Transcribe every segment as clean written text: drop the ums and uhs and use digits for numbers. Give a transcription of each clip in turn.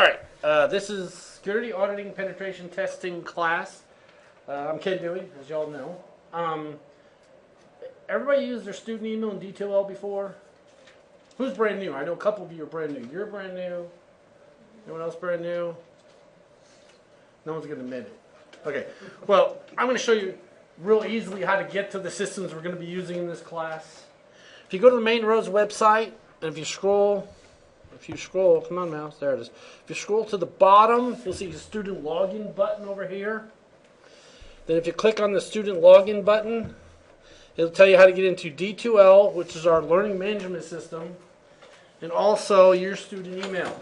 All right, this is Security Auditing Penetration Testing class. I'm Ken Dewey, as y'all know. Everybody used their student email in D2L before? Who's brand new? I know a couple of you are brand new. You're brand new. Anyone else brand new? No one's going to admit it. Okay, well, I'm going to show you real easily how to get to the systems we're going to be using in this class. If you go to the main Rose website, and if you scroll, come on mouse, there it is. If you scroll to the bottom, you'll see the student login button over here. Then if you click on the student login button, it'll tell you how to get into D2L, which is our learning management system, and also your student email.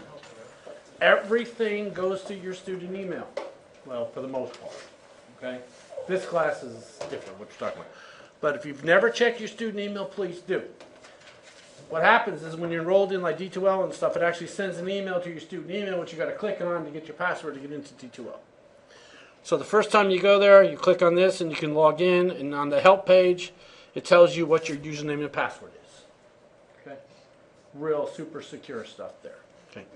Everything goes to your student email. Well, for the most part. Okay? This class is different, what you're talking about. But if you've never checked your student email, please do. What happens is when you're enrolled in like D2L and stuff, it actually sends an email to your student email, which you got to click on to get your password to get into D2L. So the first time you go there, you click on this and you can log in, and on the help page, it tells you what your username and password is. Okay? Real super secure stuff there. Okay.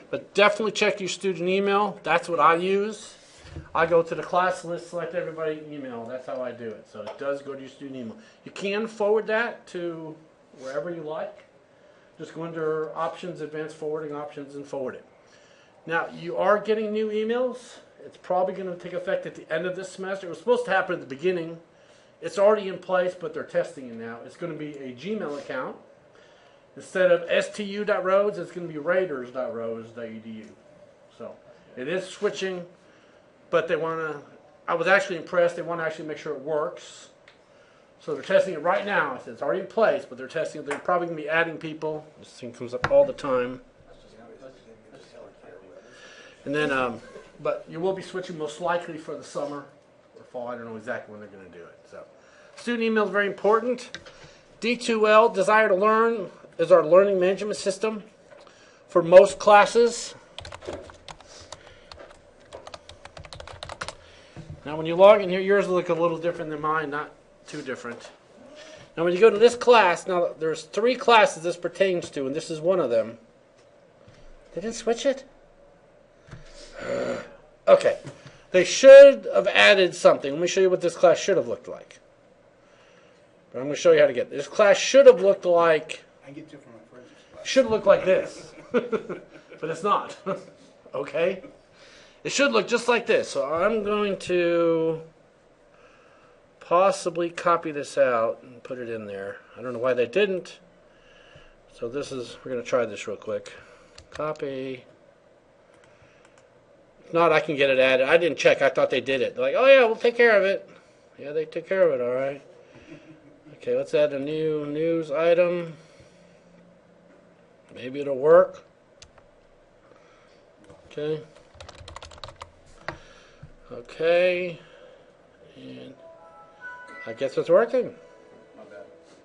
But definitely check your student email. That's what I use. I go to the class list, select everybody email. That's how I do it. So it does go to your student email. You can forward that to wherever you like. Just go under options, advanced forwarding options, and forward it. Now, you are getting new emails. It's probably going to take effect at the end of this semester. It was supposed to happen at the beginning. It's already in place, but they're testing it now. It's going to be a Gmail account. Instead of stu.roads, it's going to be raiders.roads.edu. So it is switching, but they want to, I was actually impressed. They want to actually make sure it works. So they're testing it right now. It's already in place, but they're testing it. They're probably going to be adding people. This thing comes up all the time. And then, but you will be switching most likely for the summer or fall. I don't know exactly when they're going to do it. So student email is very important. D2L, Desire to Learn, is our learning management system for most classes. Now when you log in here, yours will look a little different than mine, not too different. Now when you go to this class, now there's 3 classes this pertains to, and this is one of them. They didn't switch it? Okay. They should have added something. Let me show you what this class should have looked like. But I'm going to show you how to get it. This class should have looked like, should look like this. But it's not. Okay? It should look just like this. So I'm going to possibly copy this out and put it in there. I don't know why they didn't. So this is, we're going to try this real quick. Copy. If not, I can get it added. I didn't check. I thought they did it. They're like, oh yeah, we'll take care of it. Yeah, they took care of it, all right. Okay, let's add a new news item. Maybe it'll work. Okay. Okay. And I guess it's working.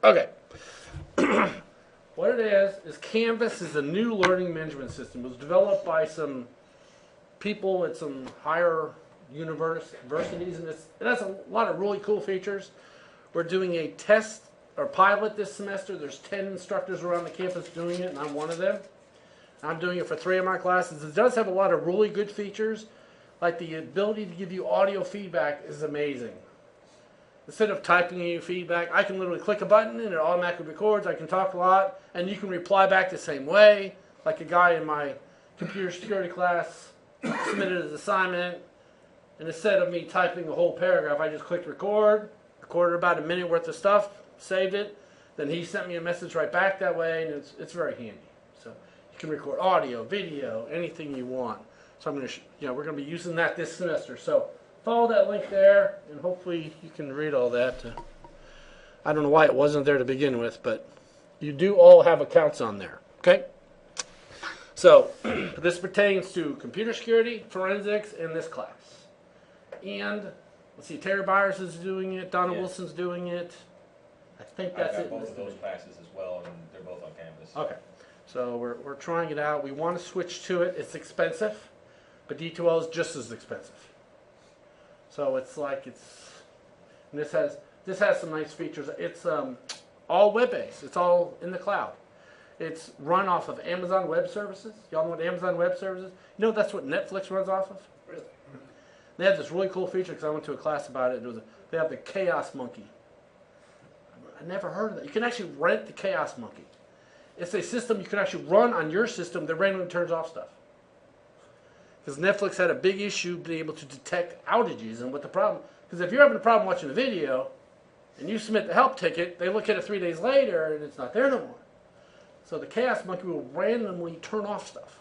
Okay. What it is Canvas is a new learning management system. It was developed by some people at some higher universities, and it has a lot of really cool features. We're doing a test or pilot this semester. There's 10 instructors around the campus doing it, and I'm one of them. I'm doing it for 3 of my classes. It does have a lot of really good features, like the ability to give you audio feedback is amazing. Instead of typing you feedback, I can literally click a button and it automatically records. I can talk a lot, and you can reply back the same way. Like a guy in my computer security class submitted his assignment, and instead of me typing a whole paragraph, I just clicked record, recorded about a minute worth of stuff, saved it, then he sent me a message right back that way, and it's very handy. So you can record audio, video, anything you want. So I'm going to, we're going to be using that this semester. So follow that link there, and hopefully you can read all that. I don't know why it wasn't there to begin with, but you do all have accounts on there. Okay? So this pertains to computer security, forensics, and this class. And let's see, Terry Byers is doing it. Donna Wilson's doing it. I think that's it. I've got both of those classes as well, and they're both on Canvas. Okay. So we're trying it out. We want to switch to it. It's expensive, but D2L is just as expensive. So it's like and this has some nice features. It's all web-based. It's all in the cloud. It's run off of Amazon Web Services. Y'all know what Amazon Web Services? You know that's what Netflix runs off of? Really? They have this really cool feature because I went to a class about it. They have the Chaos Monkey. I never heard of that. You can actually rent the Chaos Monkey. It's a system you can actually run on your system that randomly turns off stuff. Because Netflix had a big issue being able to detect outages and what the problem. Because if you're having a problem watching a video and you submit the help ticket, they look at it 3 days later and it's not there no more. So the Chaos Monkey will randomly turn off stuff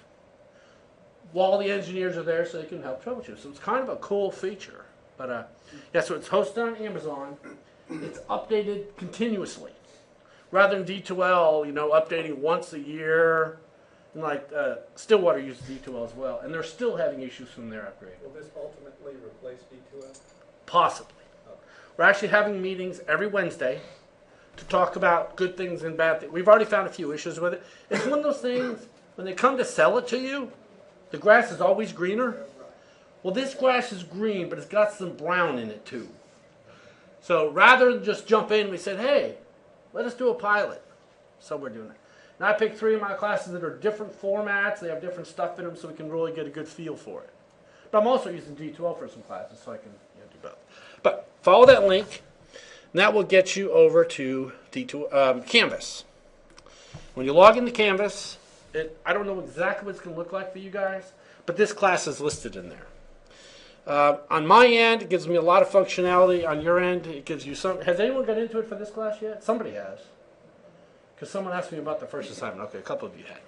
while the engineers are there so they can help troubleshoot. So it's kind of a cool feature. But yeah, so it's hosted on Amazon. It's updated continuously. Rather than D2L, updating once a year. And like Stillwater uses D2L as well. And they're still having issues from their upgrade. Will this ultimately replace D2L? Possibly. Okay. We're actually having meetings every Wednesday to talk about good things and bad things. We've already found a few issues with it. It's one of those things, when they come to sell it to you, the grass is always greener. Well, this grass is green, but it's got some brown in it too. So rather than just jump in, we said, hey, let us do a pilot. So we're doing it. And I picked 3 of my classes that are different formats. They have different stuff in them so we can really get a good feel for it. But I'm also using D12 for some classes so I can do both. But follow that link. And that will get you over to Canvas. When you log into Canvas, I don't know exactly what it's going to look like for you guys, but this class is listed in there. On my end, it gives me a lot of functionality. On your end, it gives you some. Has anyone got into it for this class yet? Somebody has. Because someone asked me about the first assignment. Okay, a couple of you had.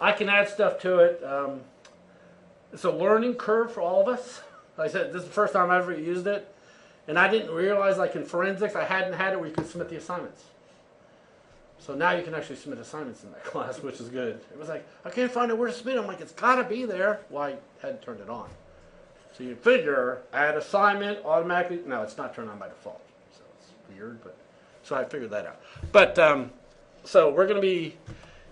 I can add stuff to it. It's a learning curve for all of us. Like I said, this is the first time I ever used it. And I didn't realize, like in forensics, I hadn't had it where you could submit the assignments. So now you can actually submit assignments in that class, which is good. It was like, I can't find out where to submit. I'm like, it's got to be there. Well, I hadn't turned it on. So you figure, add assignment, automatically. No, it's not turned on by default. So it's weird, but so I figured that out. But so we're going to be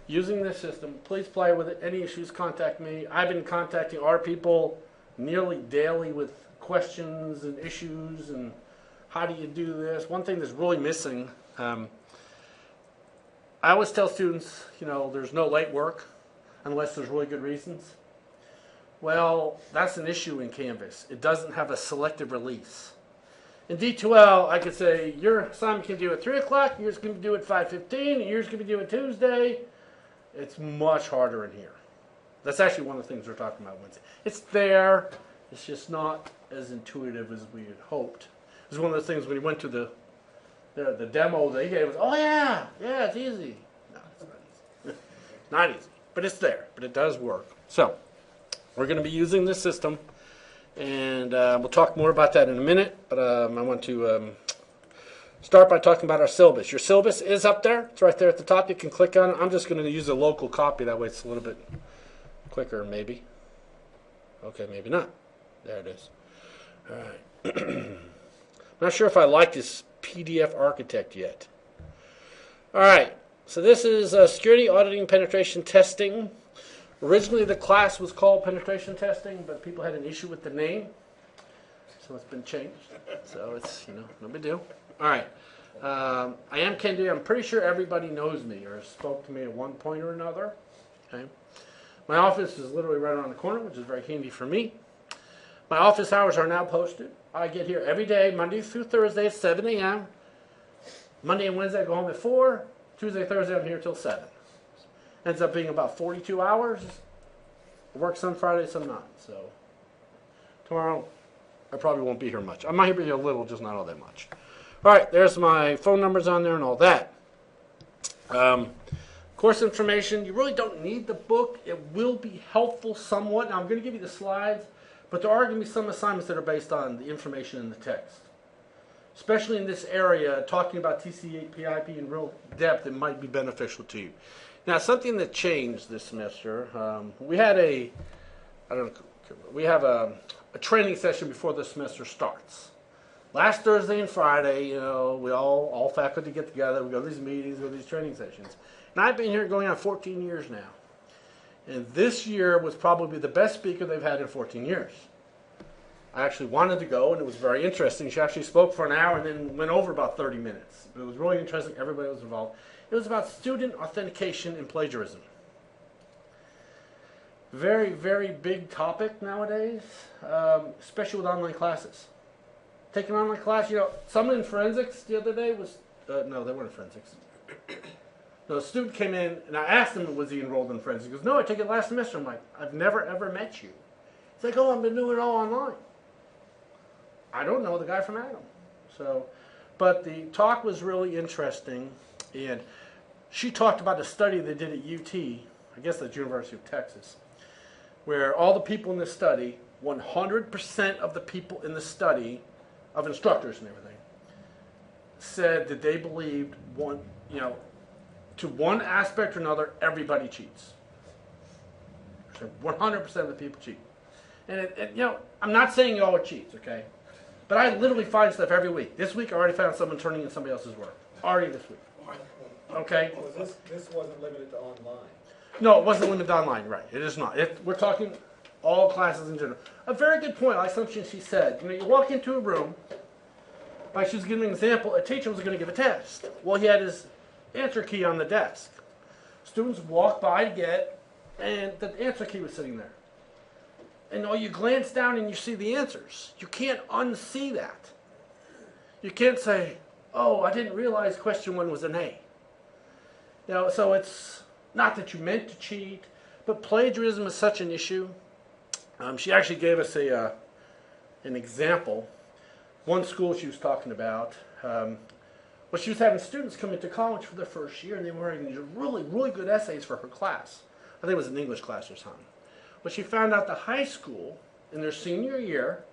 using this system. Please play with it. Any issues, contact me. I've been contacting our people nearly daily with questions and issues and how do you do this. One thing that's really missing, I always tell students, there's no late work unless there's really good reasons. Well, that's an issue in Canvas. It doesn't have a selective release. In D2L, I could say, your assignment can be due at 3 o'clock, yours can be due at 5:15, and yours can be due at Tuesday. It's much harder in here. That's actually one of the things we're talking about Wednesday. It's there. It's just not as intuitive as we had hoped. It was one of the things when we went to the demo they gave us. Oh, yeah, it's easy. No, it's not easy. Not easy, but it's there. But it does work. So we're going to be using this system, and we'll talk more about that in a minute. But I want to start by talking about our syllabus. Your syllabus is up there. It's right there at the top. You can click on it. I'm just going to use a local copy. That way it's a little bit quicker, maybe. Okay, maybe not. There it is. All right. I'm not sure if I like this PDF architect yet. All right. So this is security auditing penetration testing. Originally the class was called penetration testing, but people had an issue with the name. So it's been changed. So it's, no big deal. All right. I am Ken D. I'm pretty sure everybody knows me or spoke to me at one point or another. Okay. My office is literally right around the corner, which is very handy for me. My office hours are now posted. I get here every day, Monday through Thursday at 7 a.m. Monday and Wednesday I go home at 4. Tuesday, Thursday I'm here till 7. Ends up being about 42 hours. I work some Fridays, some not. So tomorrow I probably won't be here much. I might be here a little, just not all that much. All right, there's my phone numbers on there and all that. Course information, you really don't need the book. It will be helpful somewhat. Now I'm going to give you the slides, but there are going to be some assignments that are based on the information in the text. Especially in this area, talking about TCP/IP in real depth, it might be beneficial to you. Now, something that changed this semester, we had a training session before the semester starts. Last Thursday and Friday, we all faculty get together, we go to these meetings, go to these training sessions. And I've been here going on 14 years now. And this year was probably the best speaker they've had in 14 years. I actually wanted to go, and it was very interesting. She actually spoke for an hour and then went over about 30 minutes. It was really interesting. Everybody was involved. It was about student authentication and plagiarism. Very, very big topic nowadays, especially with online classes. Taking an online class, you know, someone in forensics the other day was, no, they weren't in forensics. No, a student came in, and I asked him, was he enrolled in forensics? He goes, no, I took it last semester. I'm like, I've never, ever met you. He's like, oh, I've been doing it all online. I don't know the guy from Adam. So, but the talk was really interesting, and she talked about a study they did at UT, I guess that's University of Texas, where all the people in the study, 100% of the people in the study, of instructors and everything, said that they believed one, you know, to one aspect or another, everybody cheats. So 100% of the people cheat. And you know, I'm not saying y'all are cheats, okay? But I literally find stuff every week. This week I already found someone turning in somebody else's work. Already this week. Okay? So this wasn't limited to online? No, it wasn't limited to online, right. It is not. We're talking all classes in general. A very good point, like something she said. You know, you walk into a room, like she was giving an example, a teacher was going to give a test. Well, he had his answer key on the desk. Students walk by to get, and the answer key was sitting there. And you glance down and you see the answers. You can't unsee that. You can't say, oh, I didn't realize question 1 was an A. You know, so it's not that you meant to cheat, but plagiarism is such an issue. She actually gave us an example. One school she was talking about, well, she was having students come into college for their first year, and they were writing these really, really good essays for her class. I think it was an English class or something. But she found out the high school, in their senior year,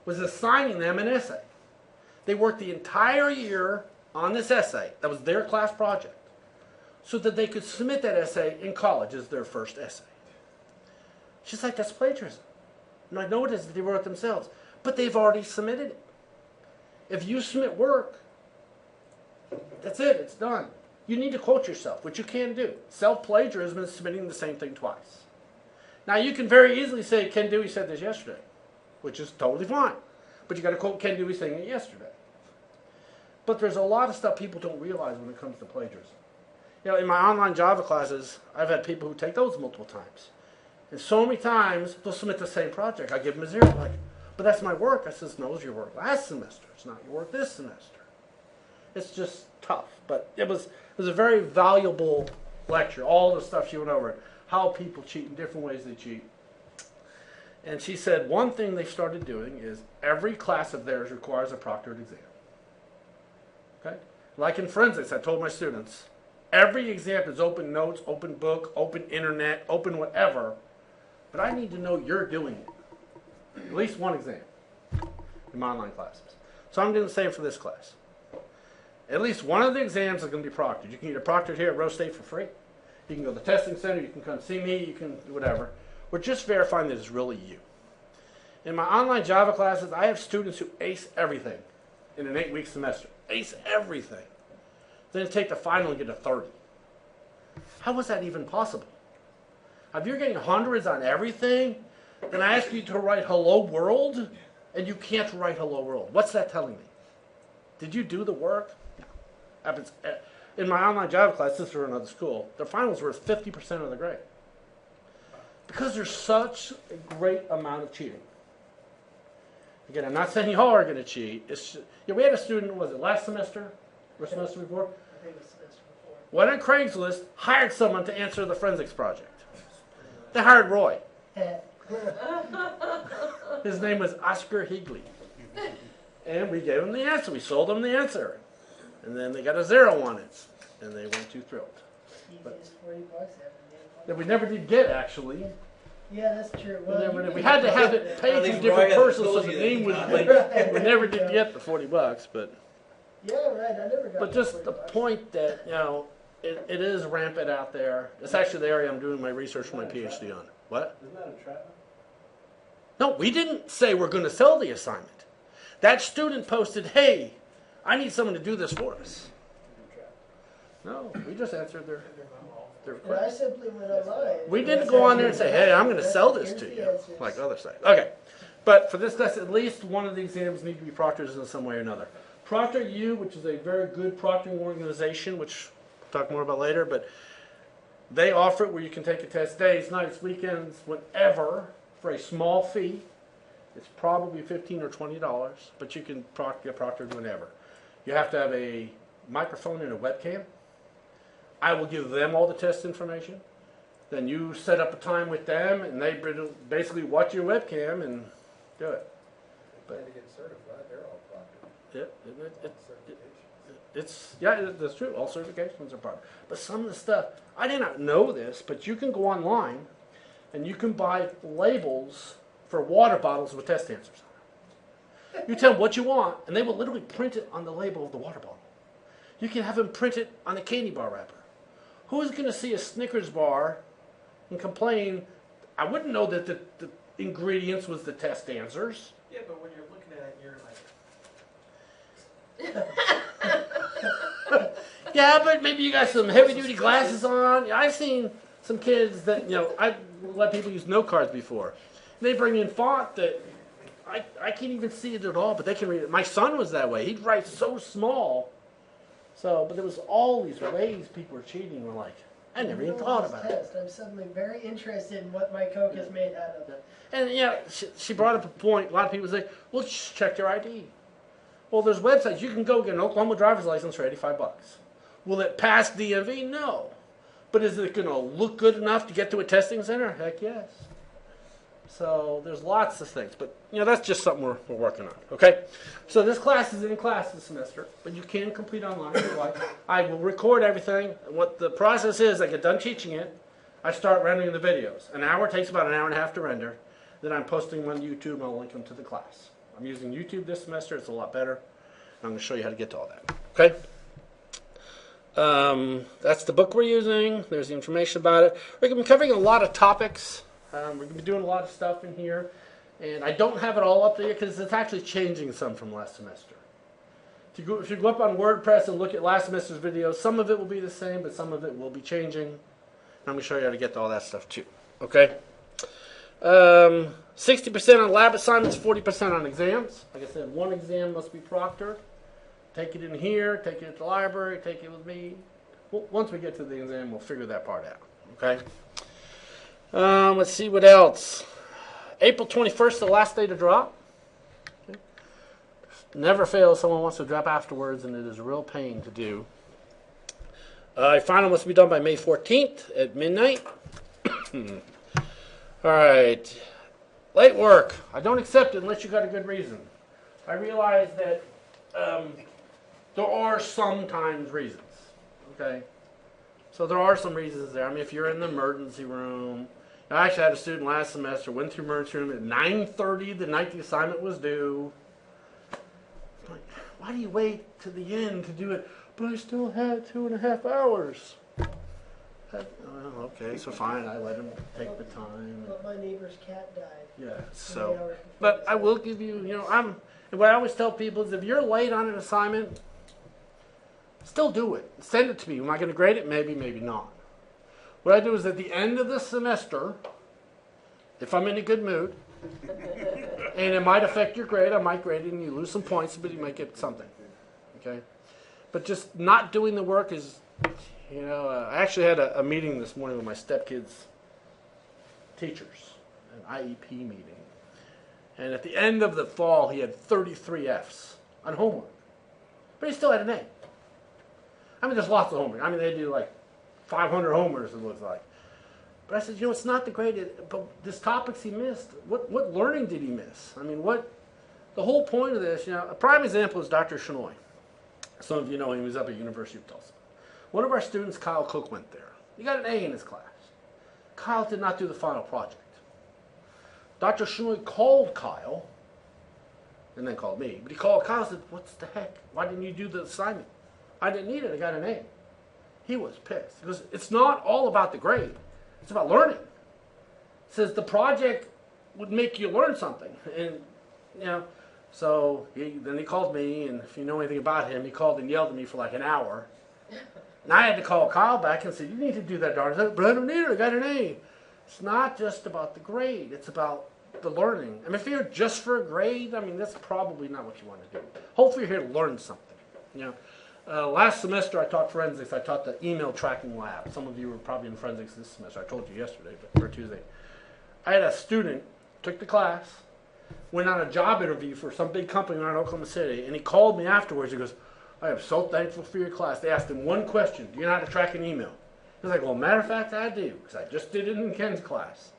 was assigning them an essay. They worked the entire year on this essay. That was their class project. So that they could submit that essay in college as their first essay. She's like, that's plagiarism. And I know it is that they wrote it themselves. But they've already submitted it. If you submit work, that's it, it's done. You need to quote yourself, which you can do. Self-plagiarism is submitting the same thing twice. Now, you can very easily say, Ken Dewey said this yesterday, which is totally fine. But you got to quote Ken Dewey saying it yesterday. But there's a lot of stuff people don't realize when it comes to plagiarism. You know, in my online Java classes, I've had people who take those multiple times. And so many times, they'll submit the same project. I give them a 0. Like, but that's my work. I says, no, it's your work last semester. It's not your work this semester. It's just tough. But it was a very valuable lecture. All the stuff she went over. How people cheat in different ways they cheat. And she said one thing they started doing is every class of theirs requires a proctored exam. Okay? Like in forensics, I told my students, every exam is open notes, open book, open internet, open whatever, but I need to know you're doing it. At least one exam in my online classes. So I'm doing the same for this class. At least one of the exams is going to be proctored. You can get it proctored here at Rose State for free. You can go to the testing center, you can come see me, you can do whatever. We're just verifying that it's really you. In my online Java classes, I have students who ace everything in an 8-week semester. Ace everything. Then take the final and get a 30. How was that even possible? If you're getting hundreds on everything, then I ask you to write hello world, and you can't write hello world. What's that telling me? Did you do the work? No. Happens. In my online Java class, this is for another school, their finals were 50% of the grade. Because there's such a great amount of cheating. Again, I'm not saying y'all are going to cheat. It's just, yeah, we had a student, was it last semester? Or semester before? I think it was semester before. Went on Craigslist, hired someone to answer the forensics project. They hired Roy. His name was Oscar Higley. And we gave him the answer. We sold him the answer. And then they got a 0 on it. And they weren't too thrilled. Easiest $40 That we never did get, actually. Yeah, that's true. We had to have it paid to different persons so the name was linked. We never did get the $40, but... Yeah, right. I never got. But just the point that, you know, it is rampant out there. It's actually the area I'm doing my research for my PhD on. What? Isn't that a trap? No, we didn't say we're going to sell the assignment. That student posted, hey, I need someone to do this for us. No, we just answered their And I request. simply went online. We didn't go on there and say, hey, I'm going to sell this to you, like other sites. Okay, but for this test, at least one of the exams need to be proctored in some way or another. Proctor U, which is a very good proctoring organization, which talk more about later, but they offer it where you can take a test days, nights, weekends, whenever, for a small fee. It's probably $15 or $20, but you can get proctored whenever. You have to have a microphone and a webcam. I will give them all the test information. Then you set up a time with them, and they basically watch your webcam and do it. But to get certified, they're all proctored. Yeah, that's true. All certifications are proctored. But some of the stuff, I did not know this, but you can go online and you can buy labels for water bottles with test answers on them. You tell them what you want, and they will literally print it on the label of the water bottle. You can have them print it on a candy bar wrapper. Who is going to see a Snickers bar and complain, I wouldn't know that the ingredients was the test answers? Yeah, but when you're looking at it, you're like, Yeah, but maybe you got some heavy-duty glasses on. I've seen some kids that, I let people use note cards before. They bring in font that I can't even see it at all, but they can read it. My son was that way. He'd write so small. But there was all these ways people were cheating. We're like, I never even thought about it. I'm suddenly very interested in what my Coke is made out of. And she brought up a point. A lot of people say, well, just check your ID. Well, there's websites. You can go get an Oklahoma driver's license for $85. Will it pass DMV? No. But is it going to look good enough to get to a testing center? Heck yes. So there's lots of things. But, that's just something we're working on. Okay? So this class is in class this semester, but you can complete online if you like. I will record everything. And what the process is, I get done teaching it, I start rendering the videos. An hour takes about an hour and a half to render. Then I'm posting them on YouTube, and I'll link them to the class. I'm using YouTube this semester. It's a lot better. I'm going to show you how to get to all that. Okay? That's the book we're using. There's the information about it. We're going to be covering a lot of topics. We're going to be doing a lot of stuff in here. And I don't have it all up there because it's actually changing some from last semester. If you go up on WordPress and look at last semester's videos, some of it will be the same, but some of it will be changing. And I'm going to show you how to get to all that stuff too. Okay? 60% on lab assignments, 40% on exams. Like I said, one exam must be proctored. Take it in here, take it at the library, take it with me. Once we get to the exam, we'll figure that part out. Okay? Let's see what else. April 21st, the last day to drop. Okay. Never fails. Someone wants to drop afterwards, and it is a real pain to do. Final must be done by May 14th at midnight. All right. Late work. I don't accept it unless you got a good reason. I realize that there are sometimes reasons. Okay? So there are some reasons there. I mean, if you're in the emergency room. I actually had a student last semester, went through emergency room at 9:30 the night the assignment was due. I'm like, why do you wait to the end to do it? But I still had 2.5 hours. Okay, so fine, I let him take the time. But my neighbor's cat died. Yeah, 3 so, hours before but the I will give you, and what I always tell people is if you're late on an assignment, still do it. Send it to me. Am I going to grade it? Maybe, maybe not. What I do is at the end of the semester, if I'm in a good mood, and it might affect your grade, I might grade it and you lose some points, but you might get something. Okay? But just not doing the work is, I actually had a meeting this morning with my stepkids' teachers, an IEP meeting. And at the end of the fall, he had 33 Fs on homework. But he still had an A. I mean, there's lots of homework. I mean, they do like 500 homers, it looks like. But I said, it's not the grade, but this topics he missed, what learning did he miss? I mean, the whole point of this, a prime example is Dr. Shinoy. Some of you know him, he was up at University of Tulsa. One of our students, Kyle Cook, went there. He got an A in his class. Kyle did not do the final project. Dr. Shinoy called Kyle, and then called me, but he called Kyle and said, what the heck? Why didn't you do the assignment? I didn't need it, I got an A. He was pissed because it's not all about the grade. It's about learning. It says the project would make you learn something. And, so then he called me, and if you know anything about him, he called and yelled at me for like an hour. And I had to call Kyle back and say, you need to do that, darn it. But I don't need it, I got an A. It's not just about the grade. It's about the learning. I mean, if you're just for a grade, that's probably not what you want to do. Hopefully you're here to learn something. Last semester I taught forensics. I taught the email tracking lab. Some of you were probably in forensics this semester. I told you yesterday, or Tuesday. I had a student, took the class, went on a job interview for some big company around Oklahoma City, and he called me afterwards. He goes, I am so thankful for your class. They asked him one question. Do you know how to track an email? He was like, well, matter of fact, I do, because I just did it in Ken's class.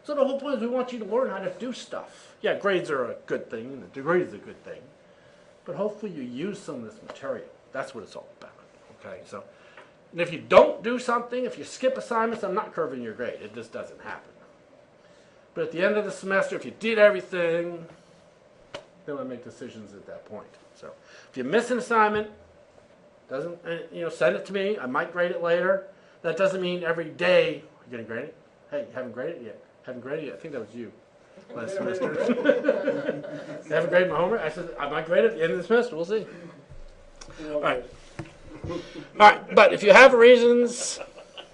So the whole point is we want you to learn how to do stuff. Yeah, grades are a good thing, and a degree is a good thing. But hopefully you use some of this material. That's what it's all about. Okay, so, and if you don't do something, if you skip assignments, I'm not curving your grade. It just doesn't happen. But at the end of the semester, if you did everything, then I make decisions at that point. So if you miss an assignment, send it to me. I might grade it later. That doesn't mean every day you're going to grade it. Hey, you haven't graded it yet? Haven't graded it yet? I think that was you last semester. You haven't graded my homework? I said, I might grade it at the end of the semester. We'll see. All right. All right, but if you have reasons,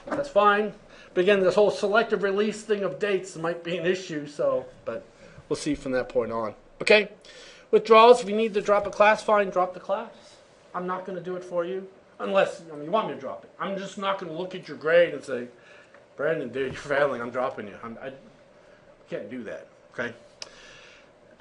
that's fine. But again, this whole selective release thing of dates might be an issue, but we'll see from that point on. Okay? Withdrawals, if you need to drop a class, fine, drop the class. I'm not going to do it for you, unless you want me to drop it. I'm just not going to look at your grade and say, Brandon, dude, you're failing, I'm dropping you. I can't do that, okay?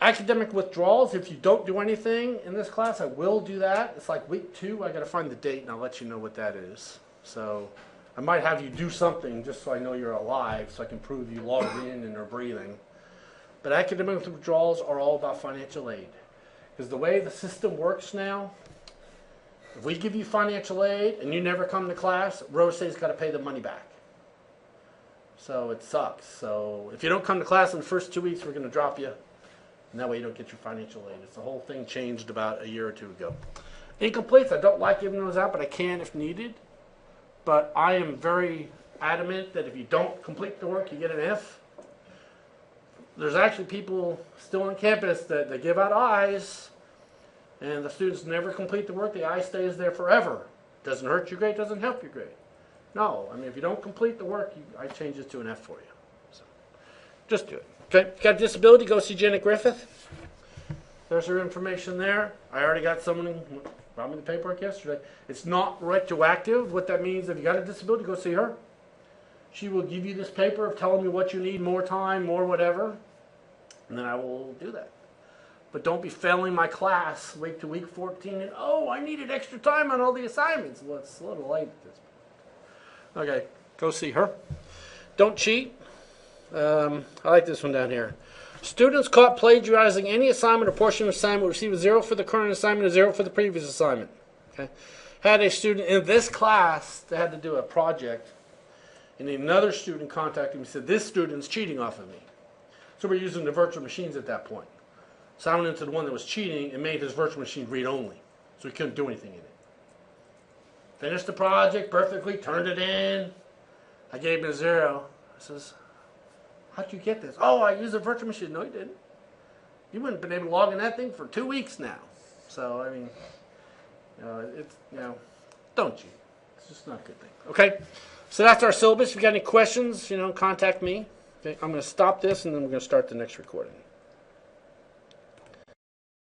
Academic withdrawals, if you don't do anything in this class, I will do that. It's like week 2, I got to find the date, and I'll let you know what that is. So I might have you do something just so I know you're alive, so I can prove you logged in and are breathing. But academic withdrawals are all about financial aid. Because the way the system works now, if we give you financial aid and you never come to class, Rosie's got to pay the money back. So it sucks. So if you don't come to class in the first 2 weeks, we're going to drop you. And that way you don't get your financial aid. It's the whole thing changed about a year or 2 ago. Incompletes, I don't like giving those out, but I can if needed. But I am very adamant that if you don't complete the work, you get an F. There's actually people still on campus that they give out I's, and the students never complete the work. The I stays there forever. Doesn't hurt your grade, doesn't help your grade. No, I mean, if you don't complete the work, I change it to an F for you. So, just do it. Okay, if you got a disability, go see Janet Griffith. There's her information there. I already got someone who brought me the paperwork yesterday. It's not retroactive. What that means, if you got a disability, go see her. She will give you this paper of telling me what you need, more time, more whatever, and then I will do that. But don't be failing my class week to week 14 and, oh, I needed extra time on all the assignments. Well, it's a little late at this point. Okay, go see her. Don't cheat. I like this one down here. Students caught plagiarizing any assignment or portion of assignment will receive a 0 for the current assignment, a 0 for the previous assignment. Okay. Had a student in this class that had to do a project, and another student contacted me and said, this student's cheating off of me. So we're using the virtual machines at that point. So I went into the one that was cheating and made his virtual machine read only. So he couldn't do anything in it. Finished the project perfectly, turned it in. I gave him a 0. I says, how'd you get this? Oh, I used a virtual machine. No, you didn't. You wouldn't have been able to log in that thing for 2 weeks now. So, I mean, don't cheat. It's just not a good thing. Okay? So that's our syllabus. If you got any questions, contact me. Okay? I'm going to stop this, and then we're going to start the next recording.